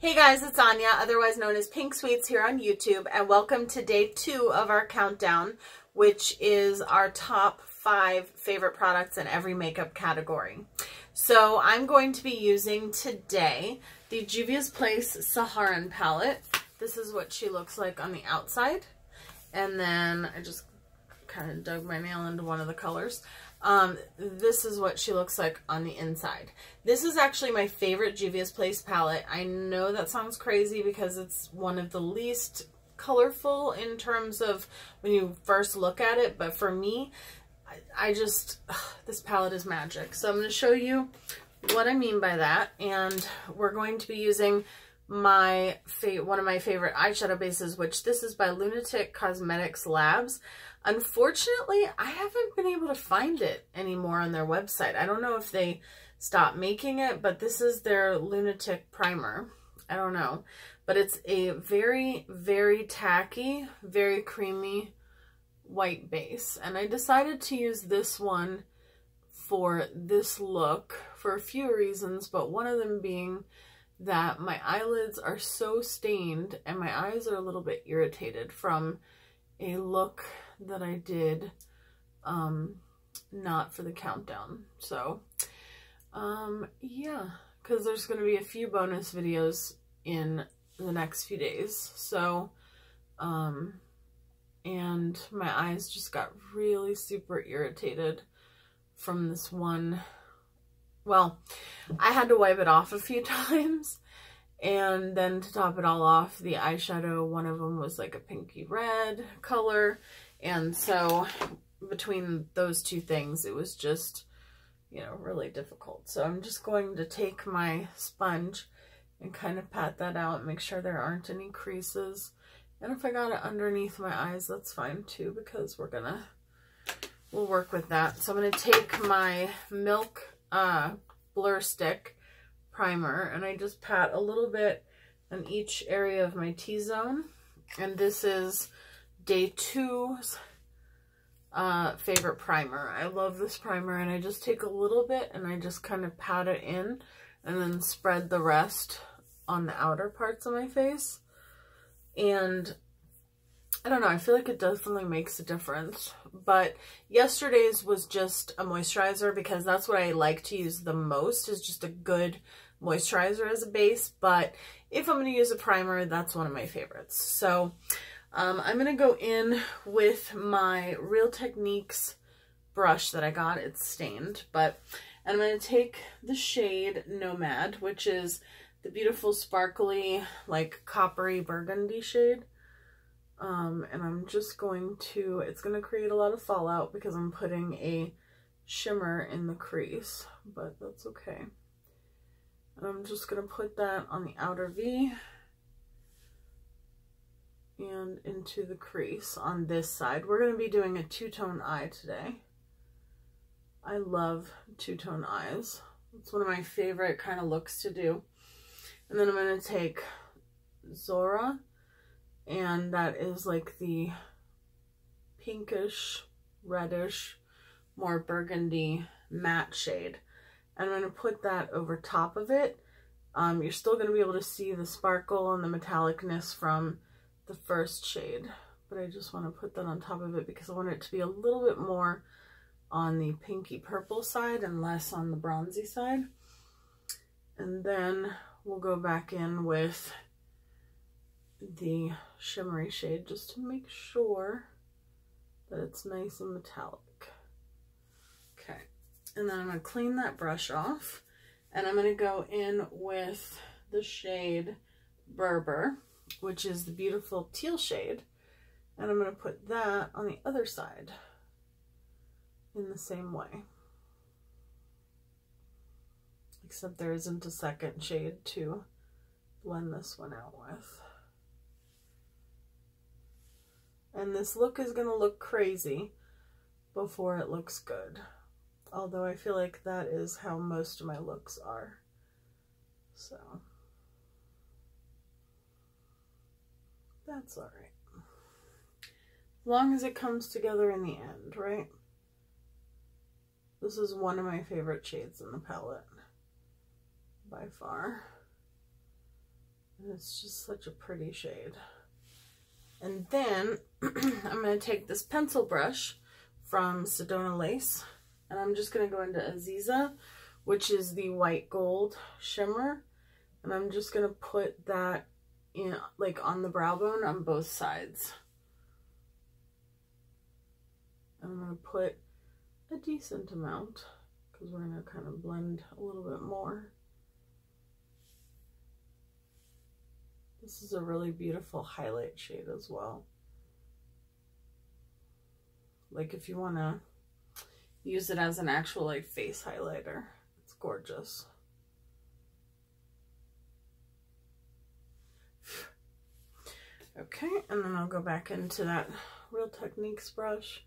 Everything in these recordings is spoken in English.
Hey guys, it's Anya, otherwise known as Pink Sweets here on YouTube, and welcome to day 2 of our countdown, which is our top 5 favorite products in every makeup category. So I'm going to be using today the Juvia's Place Saharan palette. This is what she looks like on the outside, and then I just kind of dug my nail into one of the colors. This is what she looks like on the inside. This is actually my favorite Juvia's Place palette. I know that sounds crazy because it's one of the least colorful in terms of when you first look at it, but for me, this palette is magic. So I'm going to show you what I mean by that, and we're going to be using one of my favorite eyeshadow bases, which this is by Lunatick Cosmetics Labs. Unfortunately, I haven't been able to find it anymore on their website. I don't know if they stopped making it, but this is their Lunatick primer. I don't know, but it's a very, very tacky, very creamy white base, and I decided to use this one for this look for a few reasons, but one of them being that my eyelids are so stained and my eyes are a little bit irritated from a look that I did not for the countdown. So yeah, because there's going to be a few bonus videos in the next few days. So and my eyes just got really super irritated from this one. Well, I had to wipe it off a few times, and then to top it all off, the eyeshadow, one of them was like a pinky red color, and so between those two things, it was just, you know, really difficult. So I'm just going to take my sponge and kind of pat that out, make sure there aren't any creases, and if I got it underneath my eyes, that's fine too, because we'll work with that. So I'm going to take my Milk Blur Stick primer, and I just pat a little bit on each area of my T-zone, and this is day 2's favorite primer. I love this primer, and I just take a little bit and I just kind of pat it in and then spread the rest on the outer parts of my face. And I don't know, I feel like it definitely makes a difference. But yesterday's was just a moisturizer because that's what I like to use the most, is just a good moisturizer as a base. But if I'm going to use a primer, that's one of my favorites. So I'm going to go in with my Real Techniques brush that I got. It's stained, and I'm going to take the shade Nomad, which is the beautiful sparkly, like coppery burgundy shade. And I'm just going to, it's going to create a lot of fallout because I'm putting a shimmer in the crease, but that's okay. And I'm just going to put that on the outer V and into the crease on this side. We're going to be doing a two-tone eye today. I love two-tone eyes. It's one of my favorite kind of looks to do. And then I'm going to take Zora, and that is like the pinkish, reddish, more burgundy matte shade. And I'm going to put that over top of it. You're still going to be able to see the sparkle and the metallicness from the first shade, but I just want to put that on top of it because I want it to be a little bit more on the pinky purple side and less on the bronzy side. And then we'll go back in with the shimmery shade just to make sure that it's nice and metallic. Okay, and then I'm going to clean that brush off, and I'm going to go in with the shade Berber, which is the beautiful teal shade, and I'm going to put that on the other side in the same way, except there isn't a second shade to blend this one out with. And this look is going to look crazy before it looks good, although I feel like that is how most of my looks are. So that's all right, as long as it comes together in the end, right? This is one of my favorite shades in the palette by far. And it's just such a pretty shade. And then I'm going to take this pencil brush from Sedona Lace, and I'm just going to go into Aziza, which is the white gold shimmer, and I'm just going to put that in, like, on the brow bone on both sides. I'm going to put a decent amount because we're going to kind of blend a little bit more. This is a really beautiful highlight shade as well. Like, if you want to use it as an actual, like, face highlighter, it's gorgeous. Okay, and then I'll go back into that Real Techniques brush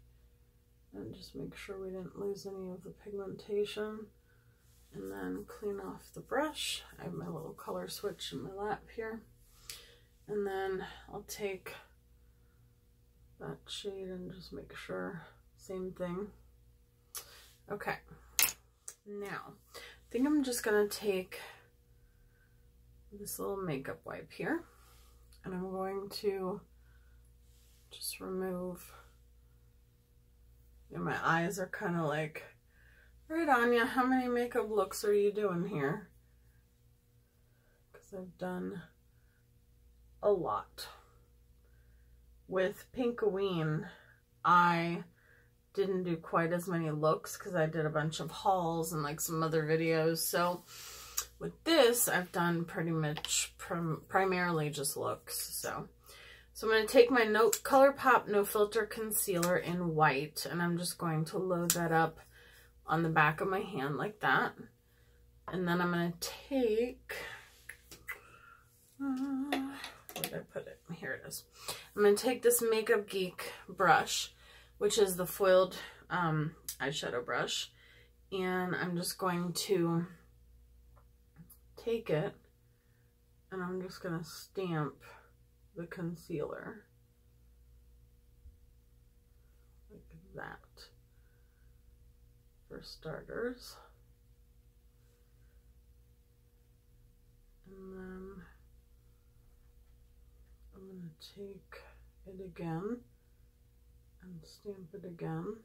and just make sure we didn't lose any of the pigmentation. And then clean off the brush. I have my little color switch in my lap here. And then I'll take that shade and just make sure, same thing. Okay, now I think I'm just gonna take this little makeup wipe here, and I'm going to just remove, you know, my eyes are kind of like, right, Anya, how many makeup looks are you doing here? Because I've done a lot. With Pinkoween, I didn't do quite as many looks because I did a bunch of hauls and like some other videos. So with this, I've done pretty much primarily just looks. So I'm going to take my Colourpop No Filter Concealer in white, and I'm just going to load that up on the back of my hand like that. And then I'm going to take... where did I put it? Here it is. I'm going to take this Makeup Geek brush, which is the foiled eyeshadow brush, and I'm just going to take it and I'm just going to stamp the concealer like that for starters. And then I'm going to take it again and stamp it again.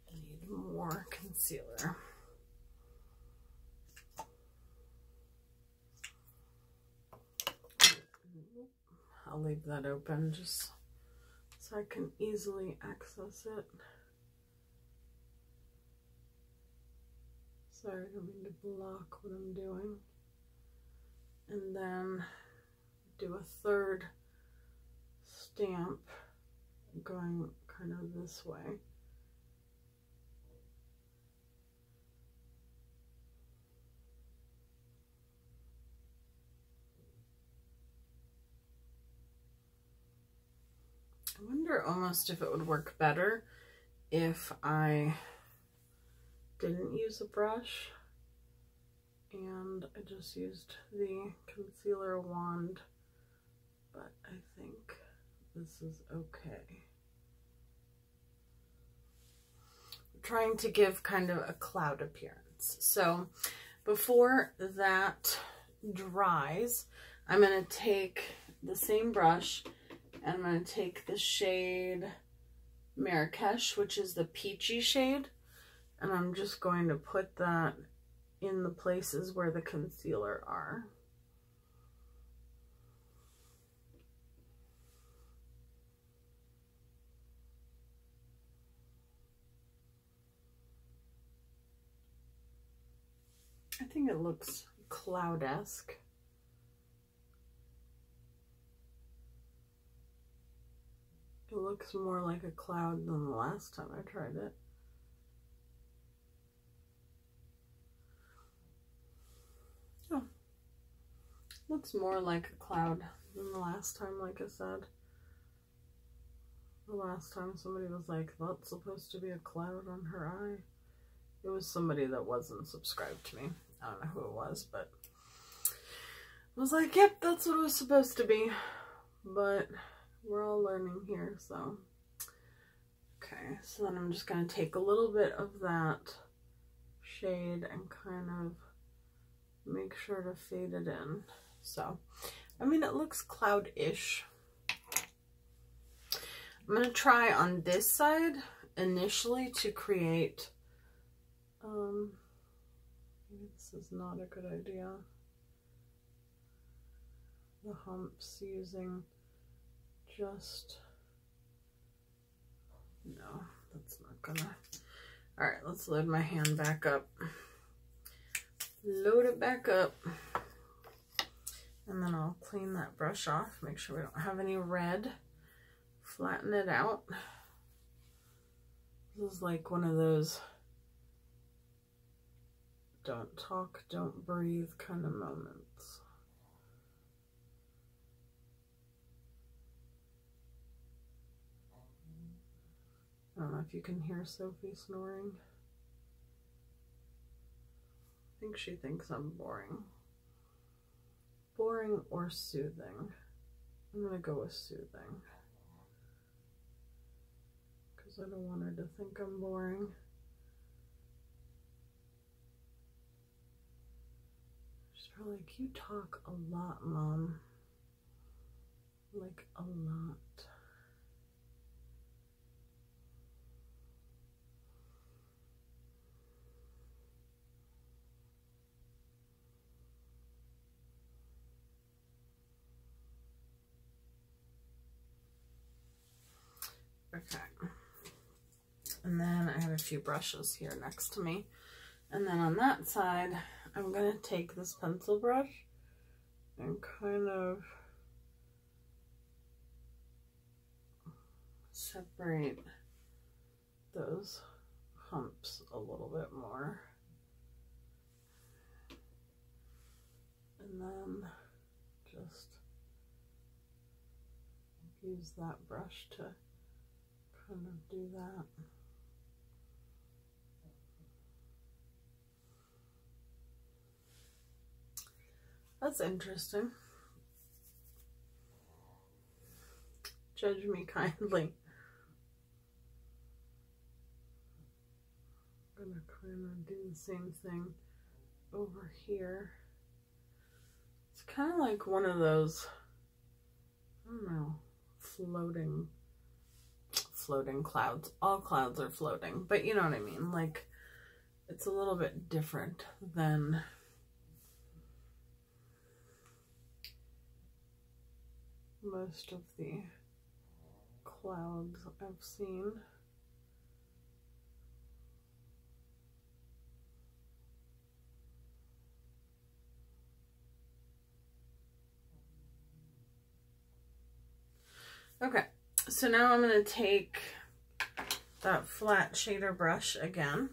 I need more concealer. I'll leave that open just so I can easily access it. Sorry, I don't mean to block what I'm doing. And then do a third stamp going kind of this way. I wonder almost if it would work better if I didn't use a brush and I just used the concealer wand, but I think this is okay. I'm trying to give kind of a cloud appearance. So before that dries, I'm going to take the same brush and I'm going to take the shade Marrakesh, which is the peachy shade, and I'm just going to put that in the places where the concealer are. I think it looks cloud-esque. It looks more like a cloud than the last time I tried it. Oh, looks more like a cloud than the last time, like I said. The last time somebody was like, that's supposed to be a cloud on her eye. It was somebody that wasn't subscribed to me. I don't know who it was, but I was like, yep, that's what it was supposed to be. But we're all learning here, so. Okay, so then I'm just going to take a little bit of that shade and kind of make sure to fade it in. So, I mean, it looks cloud-ish. I'm going to try on this side initially to create, maybe this is not a good idea, the humps using just, no, that's not gonna, all right, let's load my hand back up. Load it back up. And then I'll clean that brush off, make sure we don't have any red. Flatten it out. This is like one of those don't talk, don't breathe kind of moments. I don't know if you can hear Sophie snoring. I think she thinks I'm boring. Boring or soothing? I'm gonna go with soothing. Because I don't want her to think I'm boring. She's probably like, you talk a lot, Mom. Like, a lot. Okay, and then I have a few brushes here next to me, and then on that side I'm going to take this pencil brush and kind of separate those humps a little bit more, and then just use that brush to kind of do that. That's interesting. Judge me kindly. I'm gonna kind of do the same thing over here. It's kind of like one of those, I don't know, floating clouds. All clouds are floating, but you know what I mean. Like, it's a little bit different than most of the clouds I've seen. Okay, so now I'm going to take that flat shader brush again,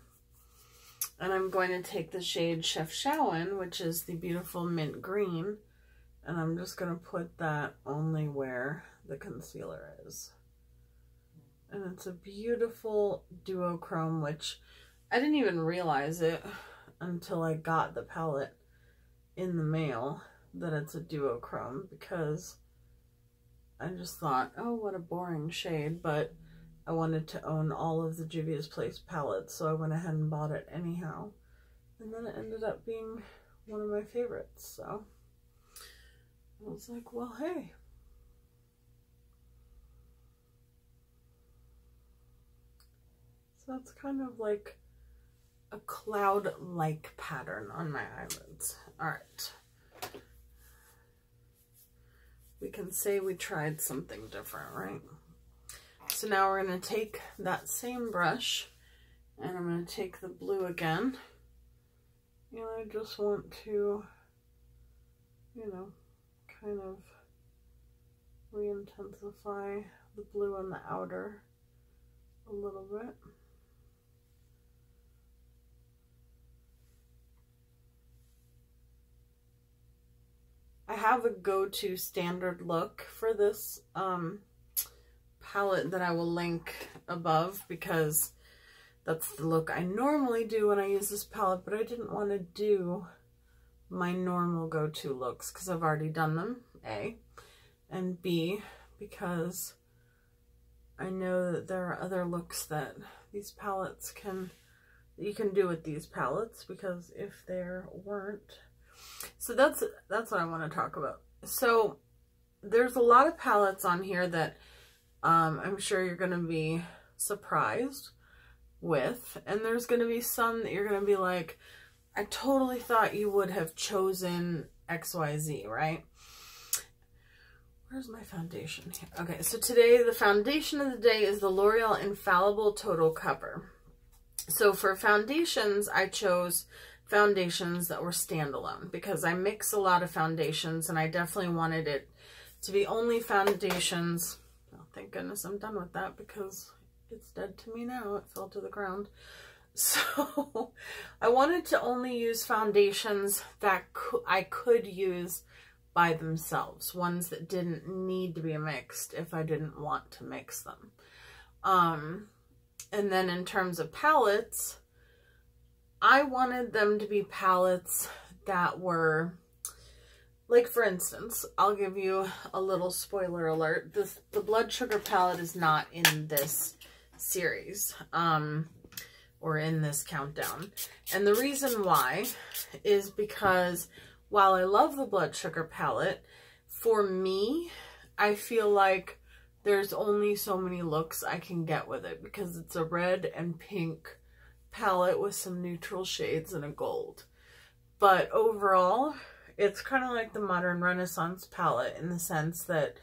and I'm going to take the shade Chef Shawan, which is the beautiful mint green, and I'm just going to put that only where the concealer is. And it's a beautiful duochrome, which I didn't even realize it until I got the palette in the mail that it's a duochrome, because I just thought, oh, what a boring shade, but I wanted to own all of the Juvia's Place palettes, so I went ahead and bought it anyhow. And then it ended up being one of my favorites, so I was like, well, hey. So that's kind of like a cloud-like pattern on my eyelids. All right. We can say we tried something different, right? So now we're going to take that same brush, and I'm going to take the blue again, and I just want to, you know, kind of re-intensify the blue on the outer a little bit. I have a go-to standard look for this palette that I will link above, because that's the look I normally do when I use this palette, but I didn't want to do my normal go-to looks because I've already done them, A, and B, because I know that there are other looks that these palettes can you can do with these palettes, because if there weren't, so that's what I want to talk about. So there's a lot of palettes on here that I'm sure you're going to be surprised with, and there's going to be some that you're going to be like, I totally thought you would have chosen XYZ, right? Where's my foundation here? Okay, so today the foundation of the day is the L'Oreal Infallible Total Cover. So for foundations, I chose foundations that were standalone because I mix a lot of foundations and I definitely wanted it to be only foundations. Oh, thank goodness I'm done with that because it's dead to me now. It fell to the ground. So I wanted to only use foundations that I could use by themselves, ones that didn't need to be mixed if I didn't want to mix them. And then in terms of palettes, I wanted them to be palettes that were, like for instance, I'll give you a little spoiler alert. The Blood Sugar palette is not in this series, or in this countdown. And the reason why is because while I love the Blood Sugar palette, for me, I feel like there's only so many looks I can get with it because it's a red and pink palette with some neutral shades and a gold. But overall, it's kind of like the Modern Renaissance palette in the sense that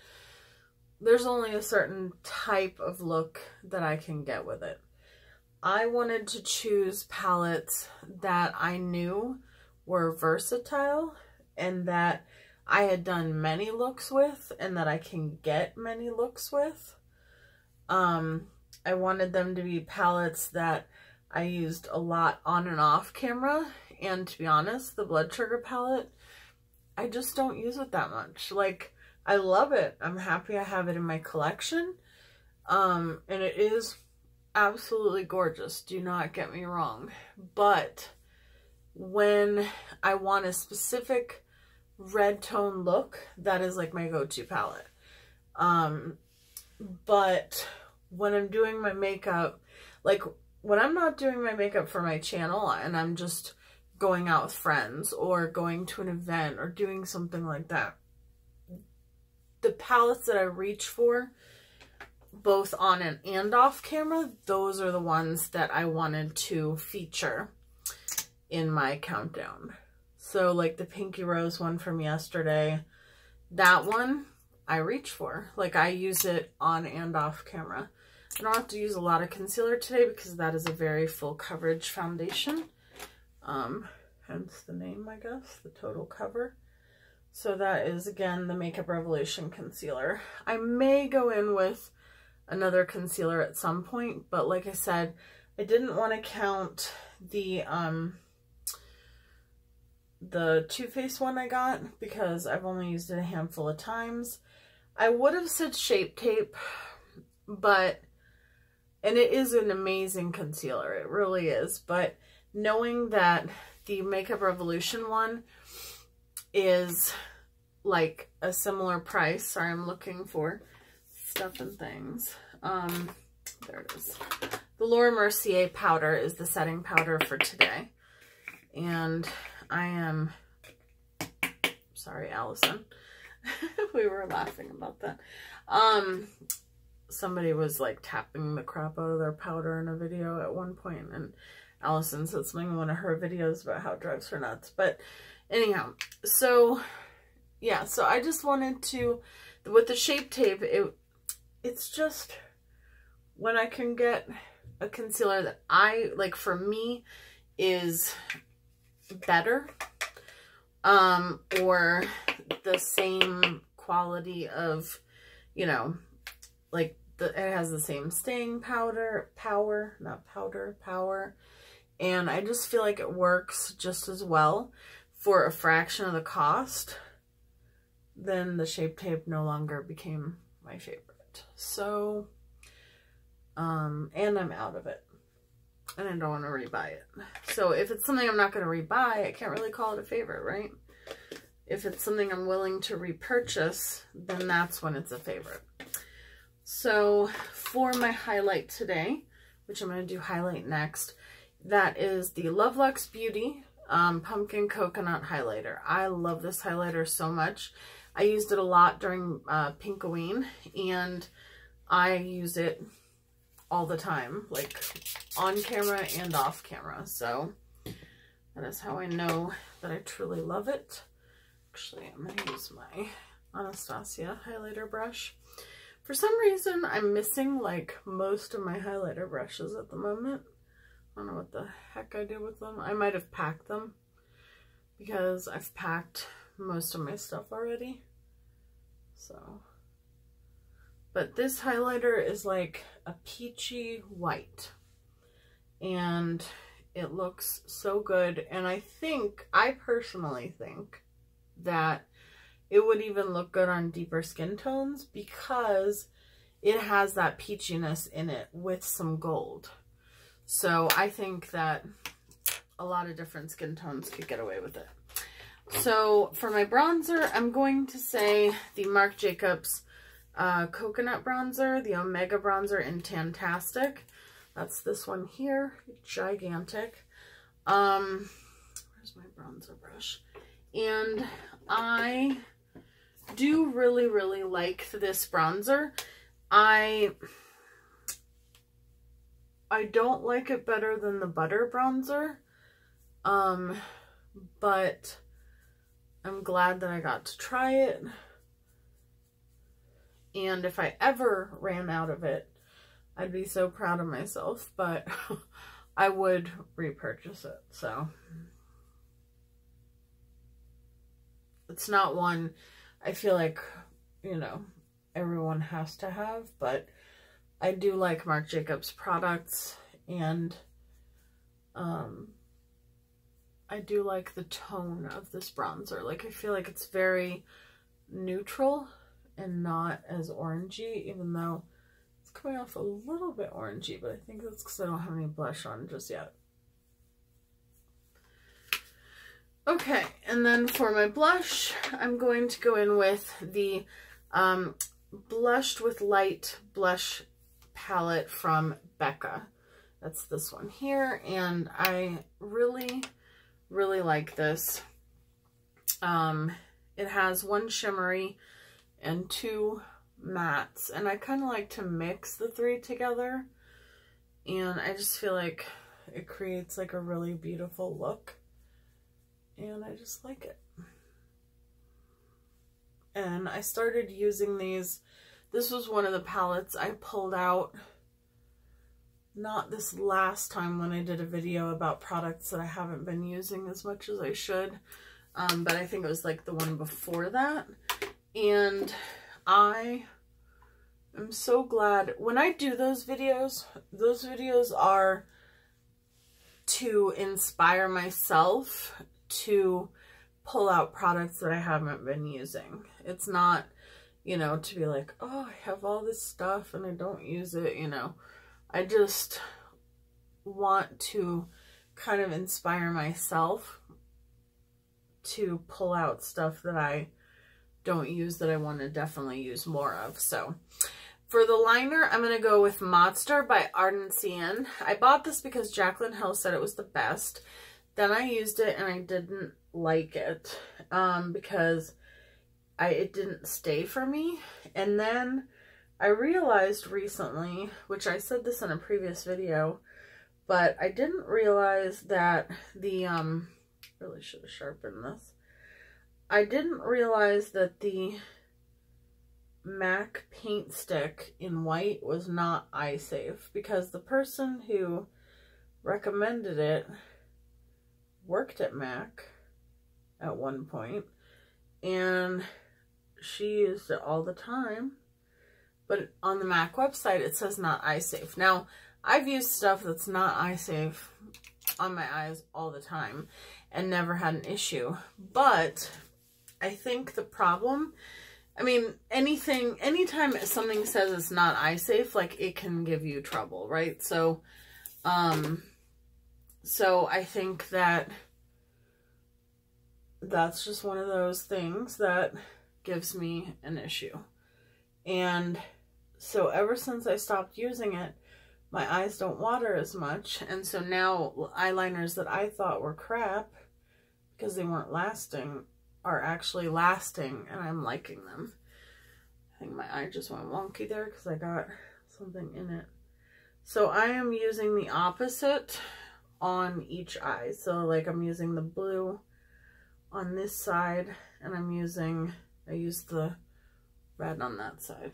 there's only a certain type of look that I can get with it. I wanted to choose palettes that I knew were versatile and that I had done many looks with and that I can get many looks with. I wanted them to be palettes that I used a lot on and off camera, and to be honest, the Blood Sugar palette, I just don't use it that much. Like, I love it. I'm happy I have it in my collection, and it is absolutely gorgeous. Do not get me wrong. But when I want a specific red tone look, that is like my go-to palette. But when I'm doing my makeup, like when I'm not doing my makeup for my channel and I'm just going out with friends or going to an event or doing something like that, the palettes that I reach for, both on and off camera, those are the ones that I wanted to feature in my countdown. So like the Pinky Rose one from yesterday, that one I reach for. Like I use it on and off camera. I don't have to use a lot of concealer today because that is a very full coverage foundation. Hence the name, I guess, the Total Cover. So that is, again, the Makeup Revolution concealer. I may go in with another concealer at some point, but like I said, I didn't want to count the Too Faced one I got because I've only used it a handful of times. I would have said Shape Tape, but, and it is an amazing concealer, it really is, but knowing that the Makeup Revolution one is like a similar price, sorry, I'm looking for stuff and things. There it is. The Laura Mercier powder is the setting powder for today. And I am, sorry, Allison. We were laughing about that. Somebody was like tapping the crap out of their powder in a video at one point, and Allison said something in one of her videos about how drugs her nuts. But anyhow, so yeah, so I just wanted to, with the Shape Tape, it's just when I can get a concealer that I, like for me, is better, or the same quality of, you know, like it has the same staying power, and I just feel like it works just as well for a fraction of the cost, then the Shape Tape no longer became my favorite. So, and I'm out of it, and I don't want to rebuy it. So if it's something I'm not going to rebuy, I can't really call it a favorite, right? If it's something I'm willing to repurchase, then that's when it's a favorite. So for my highlight today, which I'm going to do highlight next, that is the Luxe Beauty Pumpkin Coconut Highlighter. I love this highlighter so much. I used it a lot during Pinkoween, and I use it all the time, like on camera and off camera. So that is how I know that I truly love it. Actually, I'm going to use my Anastasia highlighter brush. For some reason, I'm missing like most of my highlighter brushes at the moment. I don't know what the heck I did with them. I might have packed them because I've packed most of my stuff already. So, but this highlighter is like a peachy white, and it looks so good. And I personally think that it would even look good on deeper skin tones because it has that peachiness in it with some gold. So I think that a lot of different skin tones could get away with it. So for my bronzer, I'm going to say the Marc Jacobs Coconut Bronzer, the Omega Bronzer in Tantastic. That's this one here, gigantic. Where's my bronzer brush? And I do really, really like this bronzer. I don't like it better than the Butter Bronzer, but I'm glad that I got to try it. And if I ever ran out of it, I'd be so proud of myself, but I would repurchase it. So it's not one I feel like, you know, everyone has to have, but I do like Marc Jacobs products, and I do like the tone of this bronzer. Like, I feel like it's very neutral and not as orangey, even though it's coming off a little bit orangey, but I think that's because I don't have any blush on just yet. Okay, and then for my blush, I'm going to go in with the Blushed with Light blush palette from Becca. That's this one here, and I really, really like this. It has one shimmery and two mattes, and I kind of like to mix the three together, and I just feel like it creates like a really beautiful look, and I just like it. And I started using these. This was one of the palettes I pulled out, not this last time when I did a video about products that I haven't been using as much as I should, but I think it was like the one before that. And I am so glad when I do those videos are to inspire myself to pull out products that I haven't been using. It's not, you know, to be like, oh, I have all this stuff and I don't use it, you know. I just want to kind of inspire myself to pull out stuff that I don't use that I want to definitely use more of. So for the liner, I'm going to go with Modster by Ardency. I bought this because Jaclyn Hill said it was the best. Then I used it and I didn't like it because it didn't stay for me. And then I realized recently, which I said this in a previous video, but I didn't realize that the, really should have sharpened this. I didn't realize that the MAC paint stick in white was not eye safe, because the person who recommended it worked at MAC at one point, and she used it all the time. But on the MAC website, it says not eye safe. Now, I've used stuff that's not eye safe on my eyes all the time and never had an issue. But I think the problem, I mean, anytime something says it's not eye safe, like, it can give you trouble, right? So, so I think that that's just one of those things that gives me an issue. And so ever since I stopped using it, my eyes don't water as much. And so now eyeliners that I thought were crap because they weren't lasting are actually lasting, and I'm liking them. I think my eye just went wonky there because I got something in it. So I am using the opposite on each eye. So like I'm using the blue on this side, and I used the red on that side.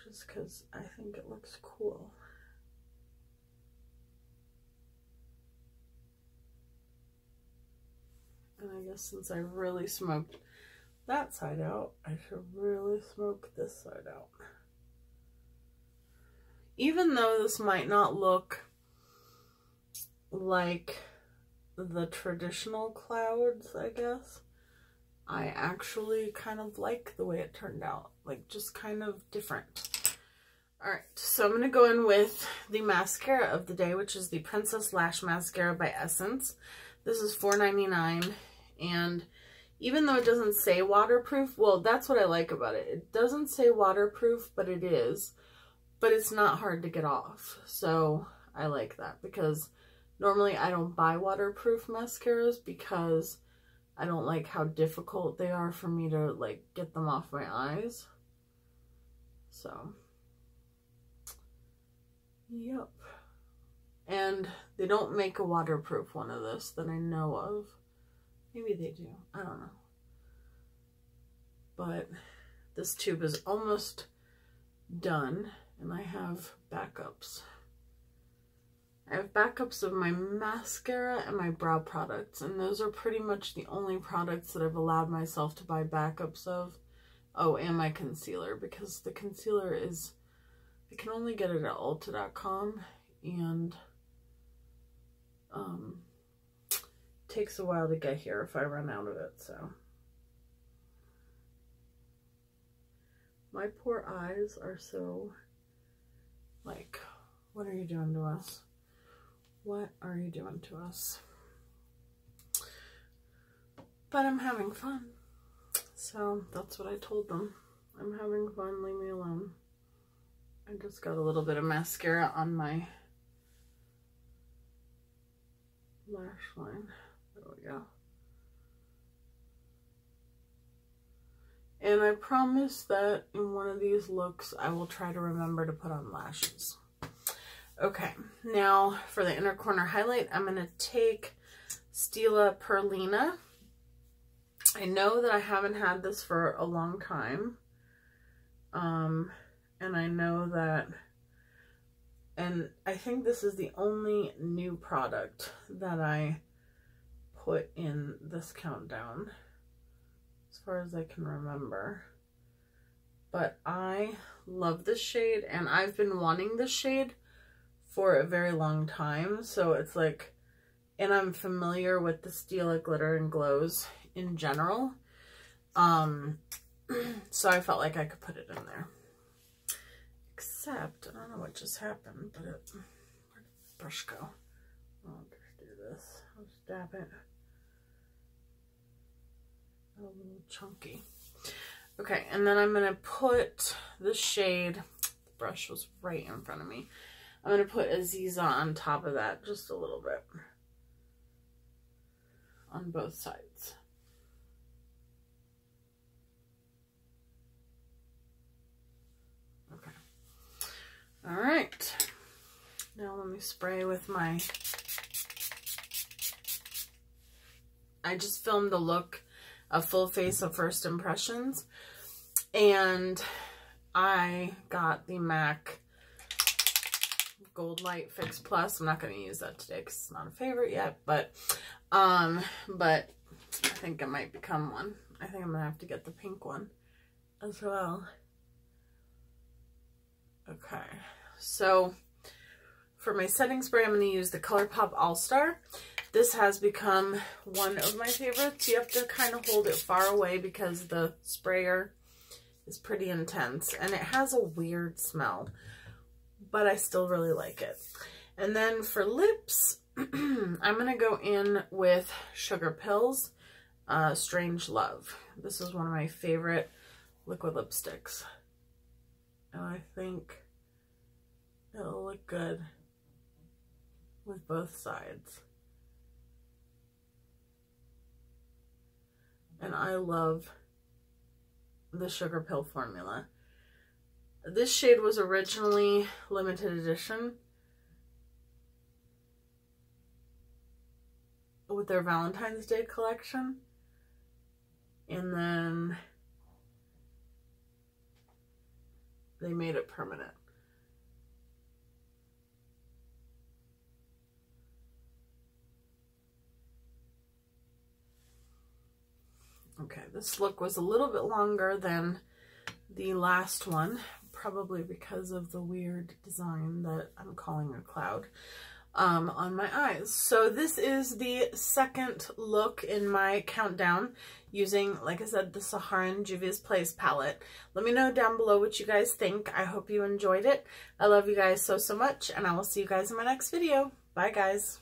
Just because I think it looks cool. And I guess since I really smoked that side out, I should really smoke this side out. Even though this might not look like the traditional clouds, I guess, I actually kind of like the way it turned out. Like, just kind of different. Alright, so I'm going to go in with the mascara of the day, which is the Princess Lash Mascara by Essence. This is $4.99, and even though it doesn't say waterproof, well, that's what I like about it. It doesn't say waterproof, but it is. But it's not hard to get off, so I like that, because normally I don't buy waterproof mascaras because I don't like how difficult they are for me to, like, get them off my eyes. So, yep. And they don't make a waterproof one of this that I know of. Maybe they do. I don't know. But this tube is almost done, and I have backups. I have backups of my mascara and my brow products, and those are pretty much the only products that I've allowed myself to buy backups of. Oh, and my concealer, because the concealer is, I can only get it at Ulta.com, and takes a while to get here if I run out of it, so. My poor eyes are so, like, what are you doing to us? What are you doing to us? But I'm having fun. So that's what I told them. I'm having fun, leave me alone. I just got a little bit of mascara on my lash line. There we go. And I promise that in one of these looks, I will try to remember to put on lashes. Okay, now for the inner corner highlight, I'm going to take Stila Perlina. I know that I haven't had this for a long time. And I know that, and I think this is the only new product that I put in this countdown, as far as I can remember. But I love this shade, and I've been wanting this shade for a very long time, so it's like, and I'm familiar with the Stila glitter and glows in general, so I felt like I could put it in there. Except, I don't know what just happened, but where'd the brush go? I'll just do this. I'll just dab it. A little chunky. Okay, and then I'm gonna put the shade, the brush was right in front of me. I'm going to put Aziza on top of that just a little bit on both sides. Okay. All right. Now let me spray with my, I just filmed the look, a full face of first impressions, and I got the MAC Gold Light Fix Plus. I'm not going to use that today because it's not a favorite yet, but I think it might become one. I think I'm going to have to get the pink one as well. Okay, so for my setting spray, I'm going to use the Colourpop All-Star. This has become one of my favorites. You have to kind of hold it far away because the sprayer is pretty intense, and it has a weird smell, but I still really like it. And then for lips, I'm going to go in with SugarPill StrangeLove. This is one of my favorite liquid lipsticks. And I think It'll look good with both sides. And I love the SugarPill formula. This shade was originally limited edition with their Valentine's Day collection. And then they made it permanent. Okay, this look was a little bit longer than the last one, probably because of the weird design that I'm calling a cloud on my eyes. So this is the second look in my countdown using, like I said, the Saharan Juvia's Place palette. Let me know down below what you guys think. I hope you enjoyed it. I love you guys so much, and I will see you guys in my next video. Bye, guys.